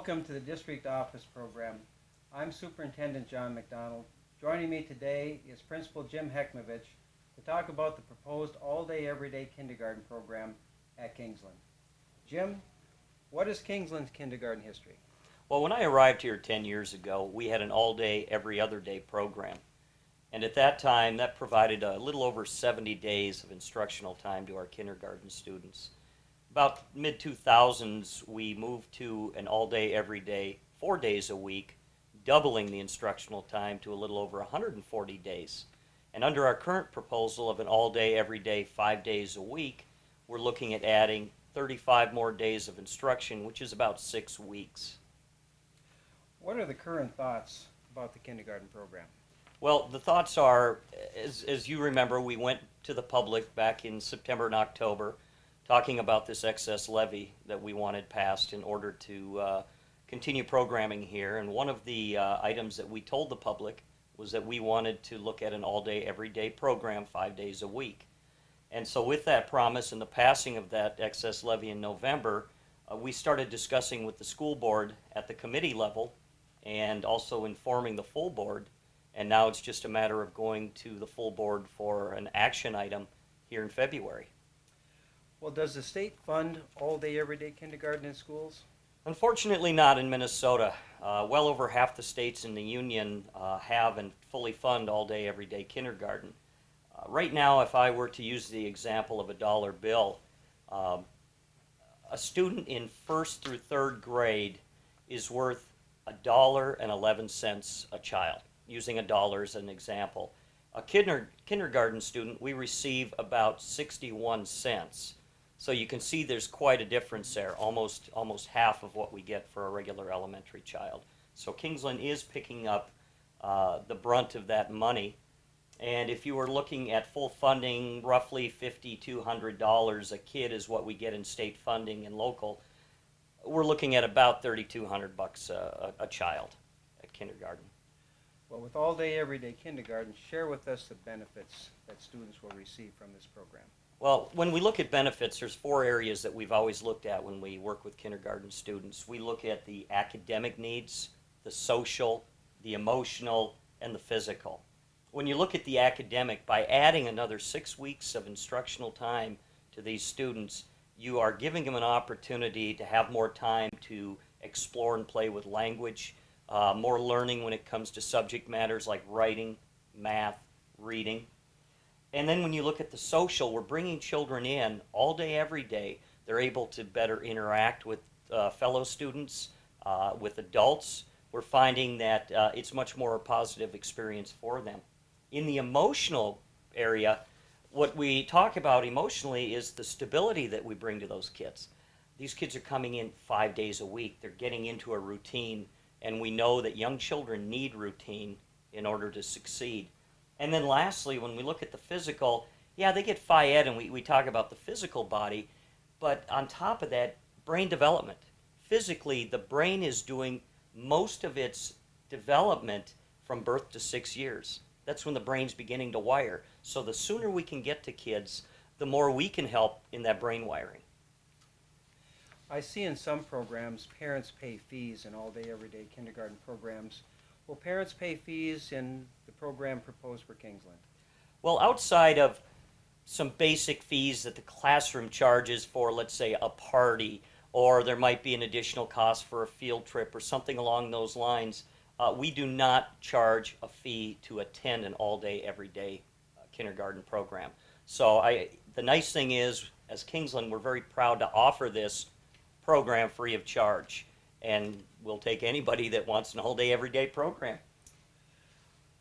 Welcome to the District Office Program. I'm Superintendent John McDonald. Joining me today is Principal Jim Hecimovich to talk about the proposed all-day everyday kindergarten program at Kingsland. Jim, what is Kingsland's kindergarten history? Well, when I arrived here 10 years ago, we had an all-day, every other day program. And at that time, that provided a little over 70 days of instructional time to our kindergarten students. About mid-2000s, we moved to an all-day, every day, 4 days a week, doubling the instructional time to a little over 140 days. And under our current proposal of an all-day, every day, 5 days a week, we're looking at adding 35 more days of instruction, which is about 6 weeks. What are the current thoughts about the kindergarten program? Well, the thoughts are, as you remember, we went to the public back in September and October talking about this excess levy that we wanted passed in order to continue programming here. And one of the items that we told the public was that we wanted to look at an all-day, everyday program 5 days a week. And so with that promise and the passing of that excess levy in November, we started discussing with the school board at the committee level and also informing the full board. And now it's just a matter of going to the full board for an action item here in February. Well, does the state fund all-day everyday kindergarten in schools? Unfortunately not in Minnesota. Well over half the states in the union have and fully fund all-day everyday kindergarten. Right now, if I were to use the example of a dollar bill, a student in first through third grade is worth $1.11 a child, using a dollar as an example. A kindergarten student, we receive about 61 cents. So you can see there's quite a difference there, almost half of what we get for a regular elementary child. So Kingsland is picking up the brunt of that money. And if you were looking at full funding, roughly $5,200 a kid is what we get in state funding and local. We're looking at about $3,200 a child at kindergarten. Well, with all-day everyday kindergarten, share with us the benefits that students will receive from this program. Well, when we look at benefits, there's 4 areas that we've always looked at when we work with kindergarten students. We look at the academic needs, the social, the emotional, and the physical. When you look at the academic, by adding another 6 weeks of instructional time to these students, you are giving them an opportunity to have more time to explore and play with language, more learning when it comes to subject matters like writing, math, reading. And then when you look at the social, we're bringing children in all day, every day. They're able to better interact with fellow students, with adults. We're finding that it's much more a positive experience for them. In the emotional area, what we talk about emotionally is the stability that we bring to those kids. These kids are coming in 5 days a week. They're getting into a routine, and we know that young children need routine in order to succeed. And then lastly, when we look at the physical, yeah, they get phy-ed and we talk about the physical body, but on top of that, brain development. Physically, the brain is doing most of its development from birth to 6 years. That's when the brain's beginning to wire. So the sooner we can get to kids, the more we can help in that brain wiring. I see in some programs parents pay fees in all-day everyday kindergarten programs. Will parents pay fees in the program proposed for Kingsland? Well, outside of some basic fees that the classroom charges for, let's say, a party, or there might be an additional cost for a field trip or something along those lines, we do not charge a fee to attend an all-day, everyday kindergarten program. So the nice thing is, as Kingsland, we're very proud to offer this program free of charge. And we'll take anybody that wants an all-day, everyday program.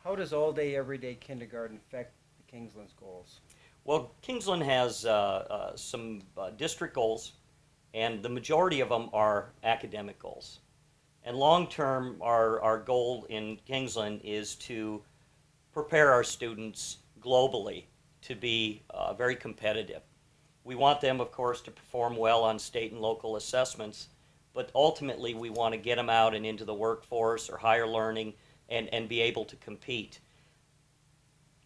How does all-day, everyday kindergarten affect the Kingsland's goals? Well, Kingsland has some district goals, and the majority of them are academic goals. And long-term, our goal in Kingsland is to prepare our students globally to be very competitive. We want them, of course, to perform well on state and local assessments, but ultimately we want to get them out and into the workforce or higher learning and be able to compete.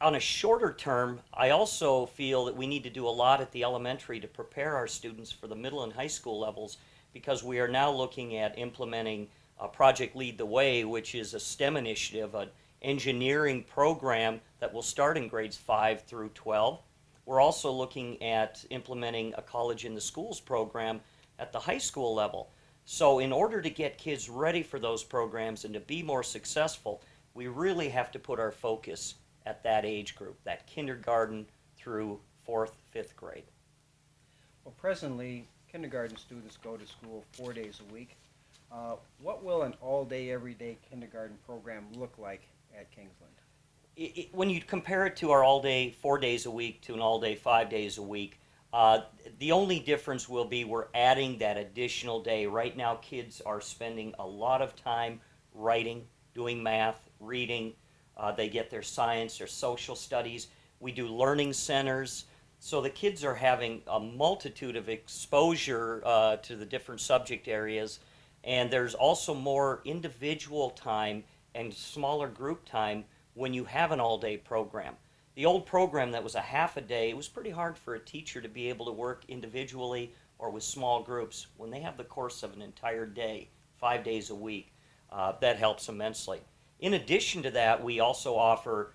On a shorter term, I also feel that we need to do a lot at the elementary to prepare our students for the middle and high school levels, because we are now looking at implementing Project Lead the Way, which is a STEM initiative, an engineering program that will start in grades 5 through 12. We're also looking at implementing a College in the Schools program at the high school level. So in order to get kids ready for those programs and to be more successful, we really have to put our focus at that age group, that kindergarten through 4th, 5th grade. Well, presently, kindergarten students go to school 4 days a week. What will an all-day, everyday kindergarten program look like at Kingsland? When you compare it to our all-day 4 days a week to an all-day 5 days a week, the only difference will be we're adding that additional day. Right now, kids are spending a lot of time writing, doing math, reading. They get their science, their social studies. We do learning centers. So the kids are having a multitude of exposure to the different subject areas. And there's also more individual time and smaller group time when you have an all-day program. The old program that was a half a day, it was pretty hard for a teacher to be able to work individually or with small groups. When they have the course of an entire day, 5 days a week, that helps immensely. In addition to that, we also offer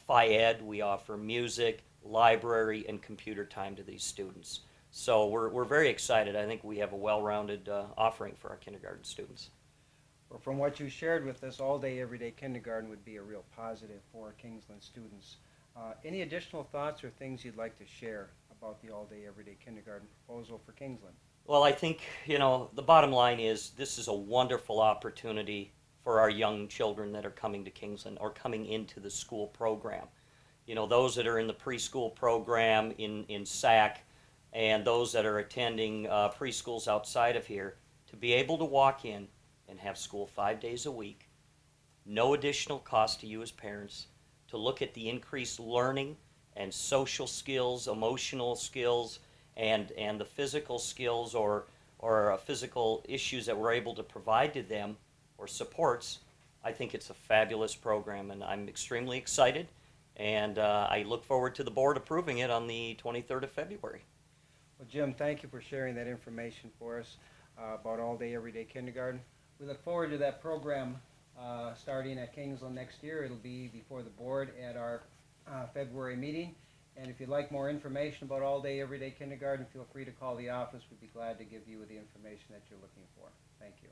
Phi-Ed, we offer music, library, and computer time to these students. So we're very excited. I think we have a well-rounded offering for our kindergarten students. Well, from what you shared with us, all-day, everyday kindergarten would be a real positive for Kingsland students. Any additional thoughts or things you'd like to share about the all-day, everyday kindergarten proposal for Kingsland? Well, I think, the bottom line is this is a wonderful opportunity for our young children that are coming to Kingsland or coming into the school program. Those that are in the preschool program in SAC and those that are attending preschools outside of here, to be able to walk in and have school 5 days a week, no additional cost to you as parents, to look at the increased learning and social skills, emotional skills, and the physical skills or physical issues that we're able to provide to them or supports. I think it's a fabulous program, and I'm extremely excited, and I look forward to the board approving it on the 23rd of February. Well, Jim, thank you for sharing that information for us about all-day, everyday kindergarten. We look forward to that program starting at Kingsland next year. It'll be before the board at our February meeting. And if you'd like more information about all-day, everyday kindergarten, feel free to call the office. We'd be glad to give you the information that you're looking for. Thank you.